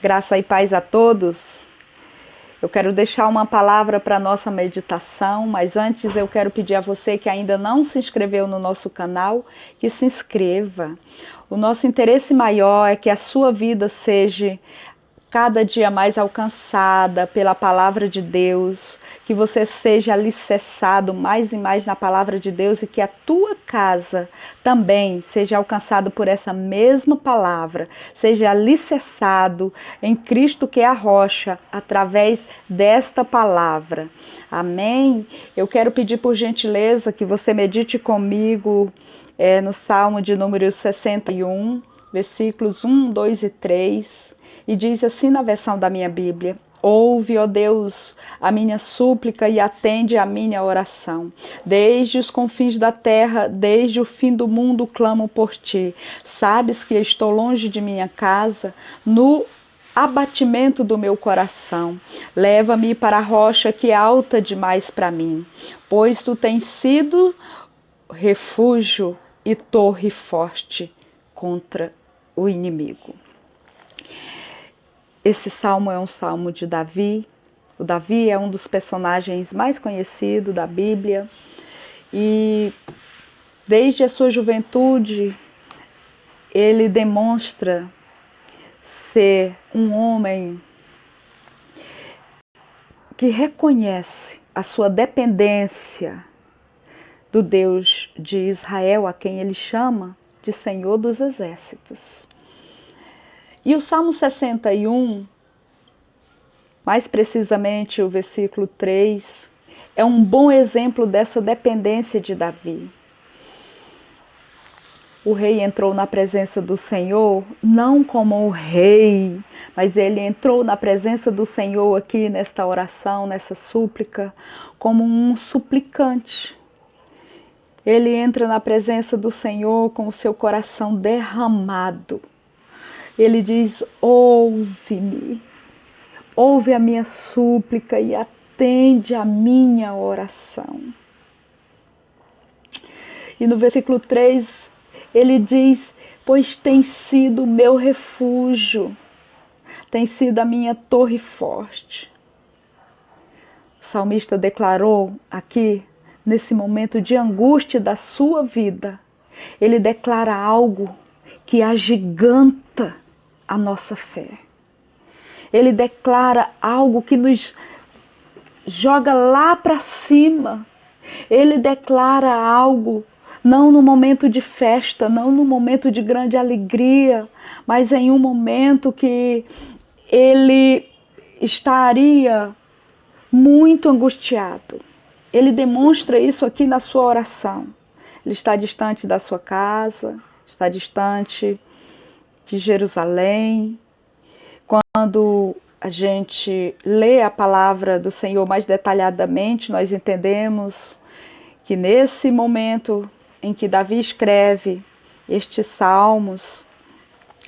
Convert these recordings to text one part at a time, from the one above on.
Graça e paz a todos. Eu quero deixar uma palavra para a nossa meditação, mas antes eu quero pedir a você que ainda não se inscreveu no nosso canal, que se inscreva. O nosso interesse maior é que a sua vida seja cada dia mais alcançada pela palavra de Deus, que você seja alicerçado mais e mais na palavra de Deus e que a tua casa também seja alcançado por essa mesma palavra, seja alicerçado em Cristo que é a rocha, através desta palavra. Amém? Eu quero pedir por gentileza que você medite comigo no Salmo de número 61, versículos 1, 2 e 3. E diz assim na versão da minha Bíblia: ouve, ó Deus, a minha súplica e atende a minha oração. Desde os confins da terra, desde o fim do mundo clamo por ti. Sabes que estou longe de minha casa, no abatimento do meu coração. Leva-me para a rocha que é alta demais para mim, pois tu tens sido refúgio e torre forte contra o inimigo. Esse salmo é um salmo de Davi. O Davi é um dos personagens mais conhecidos da Bíblia. E desde a sua juventude, ele demonstra ser um homem que reconhece a sua dependência do Deus de Israel, a quem ele chama de Senhor dos Exércitos. E o Salmo 61, mais precisamente o versículo 3, é um bom exemplo dessa dependência de Davi. O rei entrou na presença do Senhor, não como o rei, mas ele entrou na presença do Senhor aqui nesta oração, nessa súplica, como um suplicante. Ele entra na presença do Senhor com o seu coração derramado. Ele diz: ouve-me, ouve a minha súplica e atende a minha oração. E no versículo 3, ele diz: pois tem sido o meu refúgio, tem sido a minha torre forte. O salmista declarou aqui, nesse momento de angústia da sua vida, ele declara algo que agiganta a nossa fé. Ele declara algo que nos joga lá para cima. Ele declara algo, não no momento de festa, não no momento de grande alegria, mas em um momento que ele estaria muito angustiado. Ele demonstra isso aqui na sua oração. Ele está distante da sua casa, está distante de Jerusalém. Quando a gente lê a palavra do Senhor mais detalhadamente, nós entendemos que nesse momento em que Davi escreve estes salmos,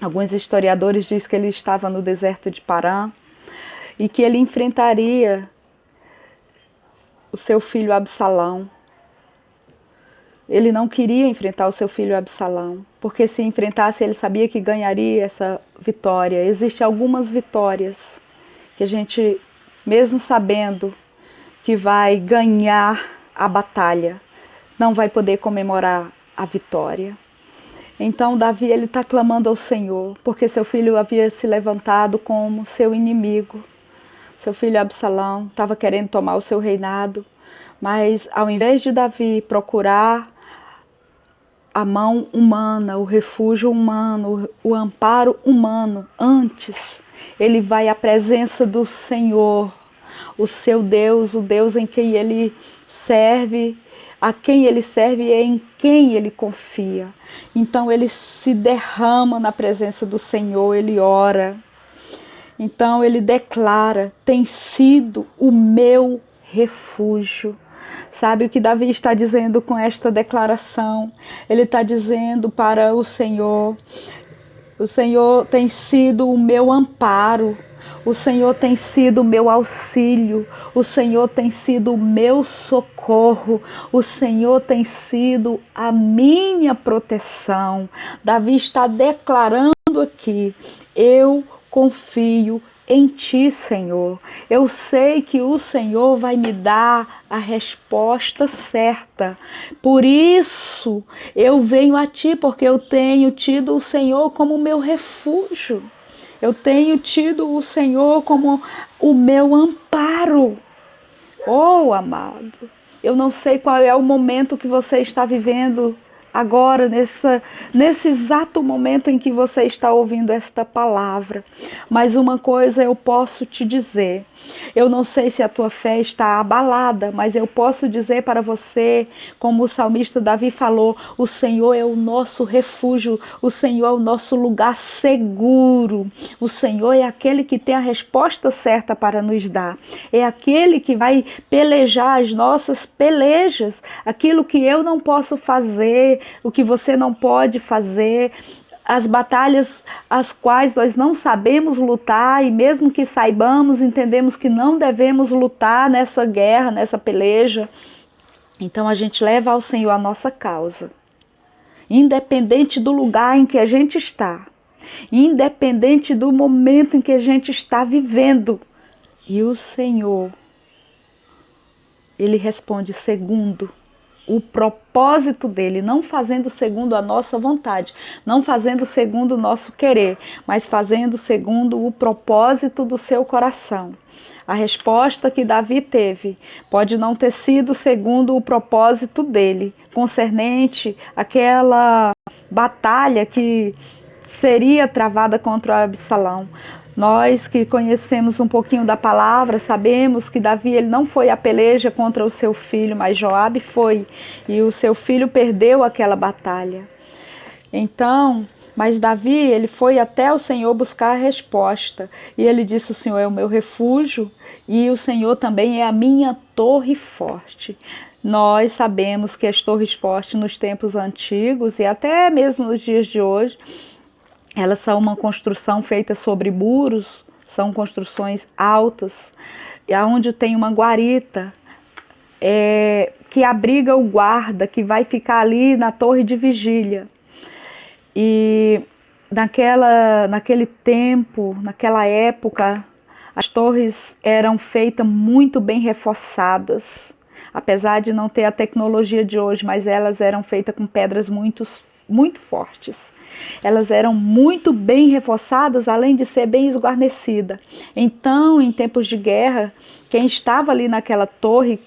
alguns historiadores dizem que ele estava no deserto de Parã e que ele enfrentaria o seu filho Absalão. Ele não queria enfrentar o seu filho Absalão, porque se enfrentasse ele sabia que ganharia essa vitória. Existem algumas vitórias que a gente, mesmo sabendo que vai ganhar a batalha, não vai poder comemorar a vitória. Então Davi está clamando ao Senhor, porque seu filho havia se levantado como seu inimigo. Seu filho Absalão estava querendo tomar o seu reinado, mas ao invés de Davi procurar a mão humana, o refúgio humano, o amparo humano, antes ele vai à presença do Senhor, o seu Deus, o Deus em quem ele serve, a quem ele serve e em quem ele confia. Então ele se derrama na presença do Senhor, ele ora. Então ele declara: tem sido o meu refúgio. Sabe o que Davi está dizendo com esta declaração? Ele está dizendo para o Senhor tem sido o meu amparo, o Senhor tem sido o meu auxílio, o Senhor tem sido o meu socorro, o Senhor tem sido a minha proteção. Davi está declarando aqui: eu confio em Ti, Senhor. Eu sei que o Senhor vai me dar a resposta certa. Por isso eu venho a Ti, porque eu tenho tido o Senhor como meu refúgio. Eu tenho tido o Senhor como o meu amparo. Oh, amado, eu não sei qual é o momento que você está vivendo agora, nesse exato momento em que você está ouvindo esta palavra. Mas uma coisa eu posso te dizer. Eu não sei se a tua fé está abalada, mas eu posso dizer para você, como o salmista Davi falou, o Senhor é o nosso refúgio, o Senhor é o nosso lugar seguro. O Senhor é aquele que tem a resposta certa para nos dar. É aquele que vai pelejar as nossas pelejas, aquilo que eu não posso fazer, o que você não pode fazer, as batalhas as quais nós não sabemos lutar, e mesmo que saibamos, entendemos que não devemos lutar nessa guerra, nessa peleja. Então a gente leva ao Senhor a nossa causa, independente do lugar em que a gente está, independente do momento em que a gente está vivendo. E o Senhor, Ele responde segundo o propósito dele, não fazendo segundo a nossa vontade, não fazendo segundo o nosso querer, mas fazendo segundo o propósito do seu coração. A resposta que Davi teve pode não ter sido segundo o propósito dele, concernente àquela batalha que seria travada contra o Absalão. Nós que conhecemos um pouquinho da palavra, sabemos que Davi ele não foi à peleja contra o seu filho, mas Joabe foi, e o seu filho perdeu aquela batalha. Então, mas Davi ele foi até o Senhor buscar a resposta, e ele disse: o Senhor é o meu refúgio, e o Senhor também é a minha torre forte. Nós sabemos que as torres fortes nos tempos antigos, e até mesmo nos dias de hoje, elas são uma construção feita sobre muros, são construções altas, onde tem uma guarita que abriga o guarda, que vai ficar ali na torre de vigília. E naquele tempo, naquela época, as torres eram feitas muito bem reforçadas, apesar de não ter a tecnologia de hoje, mas elas eram feitas com pedras muito fortes. Elas eram muito bem reforçadas, além de ser bem esguarnecida. Então, em tempos de guerra, quem estava ali naquela torre,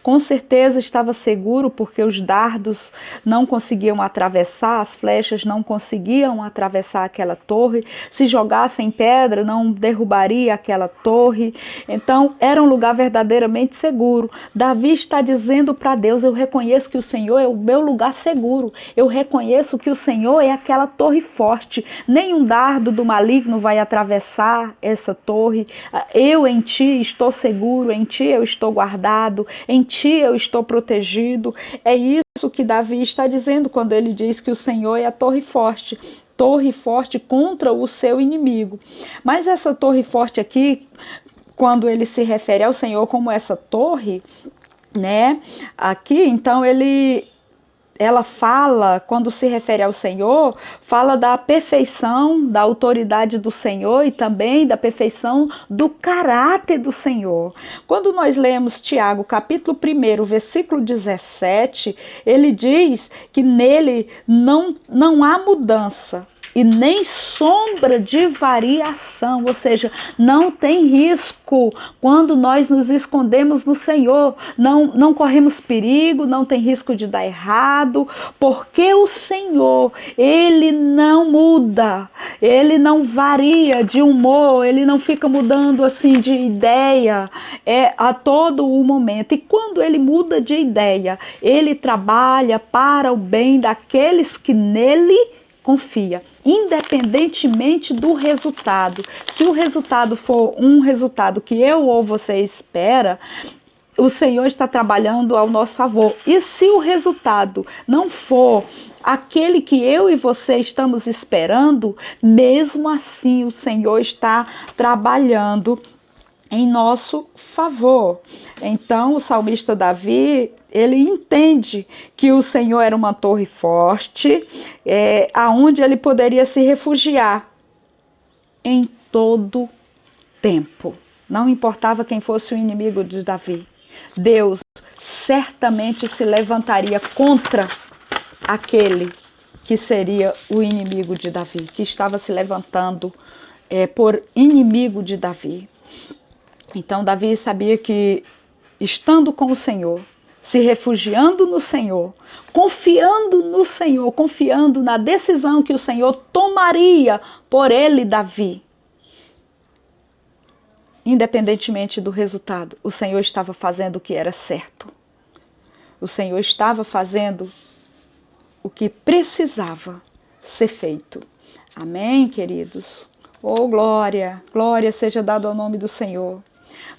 com certeza estava seguro, porque os dardos não conseguiam atravessar, as flechas não conseguiam atravessar aquela torre. Se jogassem pedra, não derrubaria aquela torre. Então, era um lugar verdadeiramente seguro. Davi está dizendo para Deus: eu reconheço que o Senhor é o meu lugar seguro. Eu reconheço que o Senhor é aquela torre forte. Nenhum dardo do maligno vai atravessar essa torre. Eu em Ti estou seguro, em Ti eu estou guardado, em Ti eu estou protegido. É isso que Davi está dizendo quando ele diz que o Senhor é a torre forte contra o seu inimigo. Mas essa torre forte aqui, quando ele se refere ao Senhor como essa torre, né? Aqui, então, ela fala, quando se refere ao Senhor, fala da perfeição, da autoridade do Senhor e também da perfeição do caráter do Senhor. Quando nós lemos Tiago, capítulo 1, versículo 17, ele diz que nele não há mudança e nem sombra de variação, ou seja, não tem risco quando nós nos escondemos no Senhor, não corremos perigo, não tem risco de dar errado, porque o Senhor, Ele não muda, Ele não varia de humor, Ele não fica mudando assim de ideia a todo o momento, e quando Ele muda de ideia, Ele trabalha para o bem daqueles que nele confia, independentemente do resultado. Se o resultado for um resultado que eu ou você espera, o Senhor está trabalhando ao nosso favor. E se o resultado não for aquele que eu e você estamos esperando, mesmo assim o Senhor está trabalhando em nosso favor. Então o salmista Davi, ele entende que o Senhor era uma torre forte, aonde ele poderia se refugiar em todo tempo. Não importava quem fosse o inimigo de Davi. Deus certamente se levantaria contra aquele que seria o inimigo de Davi, que estava se levantando por inimigo de Davi. Então Davi sabia que, estando com o Senhor, se refugiando no Senhor, confiando na decisão que o Senhor tomaria por ele, Davi, independentemente do resultado, o Senhor estava fazendo o que era certo. O Senhor estava fazendo o que precisava ser feito. Amém, queridos? Oh, glória, glória seja dada ao nome do Senhor.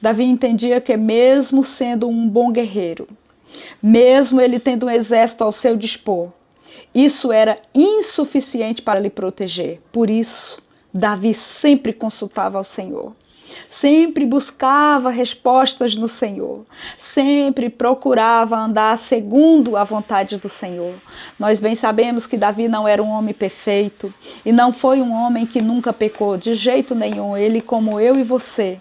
Davi entendia que mesmo sendo um bom guerreiro, mesmo ele tendo um exército ao seu dispor, isso era insuficiente para lhe proteger. Por isso, Davi sempre consultava ao Senhor. Sempre buscava respostas no Senhor, sempre procurava andar segundo a vontade do Senhor. Nós bem sabemos que Davi não era um homem perfeito e não foi um homem que nunca pecou, de jeito nenhum. Ele, como eu e você,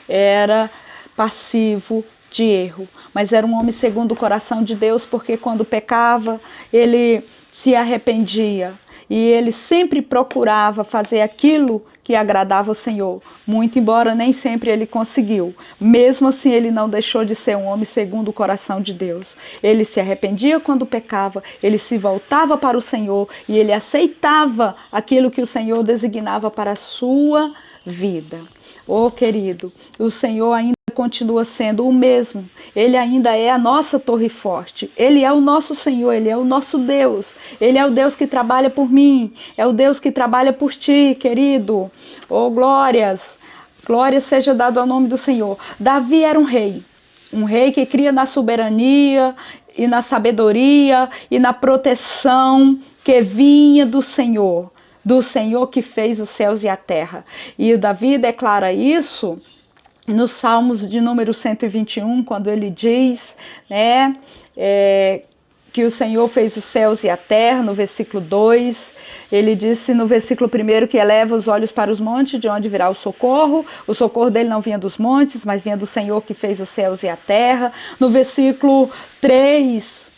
era passivo de erro, mas era um homem segundo o coração de Deus, porque quando pecava, ele se arrependia. E ele sempre procurava fazer aquilo que agradava o Senhor, muito embora nem sempre ele conseguiu. Mesmo assim, ele não deixou de ser um homem segundo o coração de Deus. Ele se arrependia quando pecava, ele se voltava para o Senhor e ele aceitava aquilo que o Senhor designava para a sua vida. Oh, querido, o Senhor ainda continua sendo o mesmo. Ele ainda é a nossa torre forte. Ele é o nosso Senhor, Ele é o nosso Deus. Ele é o Deus que trabalha por mim, é o Deus que trabalha por ti, querido. Oh, glórias! Glória seja dado ao nome do Senhor. Davi era um rei que cria na soberania e na sabedoria e na proteção que vinha do Senhor que fez os céus e a terra. E o Davi declara isso nos Salmos de número 121, quando ele diz, que o Senhor fez os céus e a terra, no versículo 2. Ele disse no versículo 1 que eleva os olhos para os montes, de onde virá o socorro dele não vinha dos montes, mas vinha do Senhor que fez os céus e a terra. No versículo 3,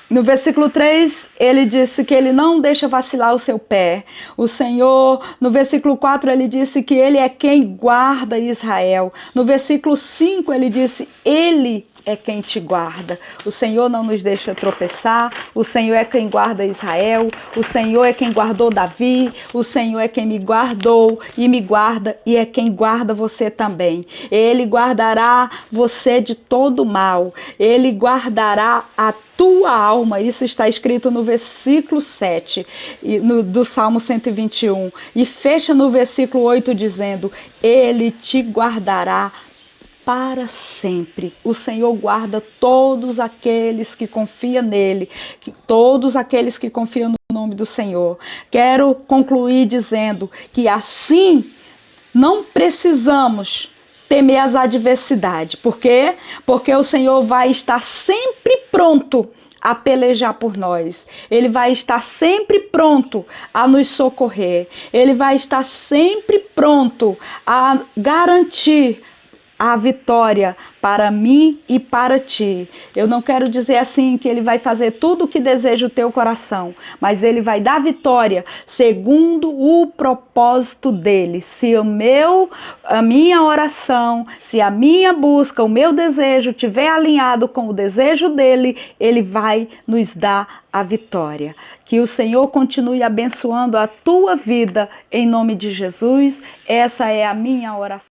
no versículo 3, ele disse que ele não deixa vacilar o seu pé. O Senhor, no versículo 4, ele disse que ele é quem guarda Israel. No versículo 5, ele disse, ele é quem te guarda. O Senhor não nos deixa tropeçar. O Senhor é quem guarda Israel. O Senhor é quem guardou Davi. O Senhor é quem me guardou e me guarda e é quem guarda você também. Ele guardará você de todo mal. Ele guardará a tua alma. Isso está escrito no versículo 7 do Salmo 121. E fecha no versículo 8 dizendo, ele te guardará para sempre. O Senhor guarda todos aqueles que confiam nele, todos aqueles que confiam no nome do Senhor. Quero concluir dizendo que assim não precisamos temer as adversidades. Por quê? Porque o Senhor vai estar sempre pronto a pelejar por nós. Ele vai estar sempre pronto a nos socorrer. Ele vai estar sempre pronto a garantir a vitória para mim e para ti. Eu não quero dizer assim que ele vai fazer tudo o que deseja o teu coração, mas ele vai dar vitória segundo o propósito dele. Se a minha oração, se a minha busca, o meu desejo estiver alinhado com o desejo dele, ele vai nos dar a vitória. Que o Senhor continue abençoando a tua vida em nome de Jesus. Essa é a minha oração.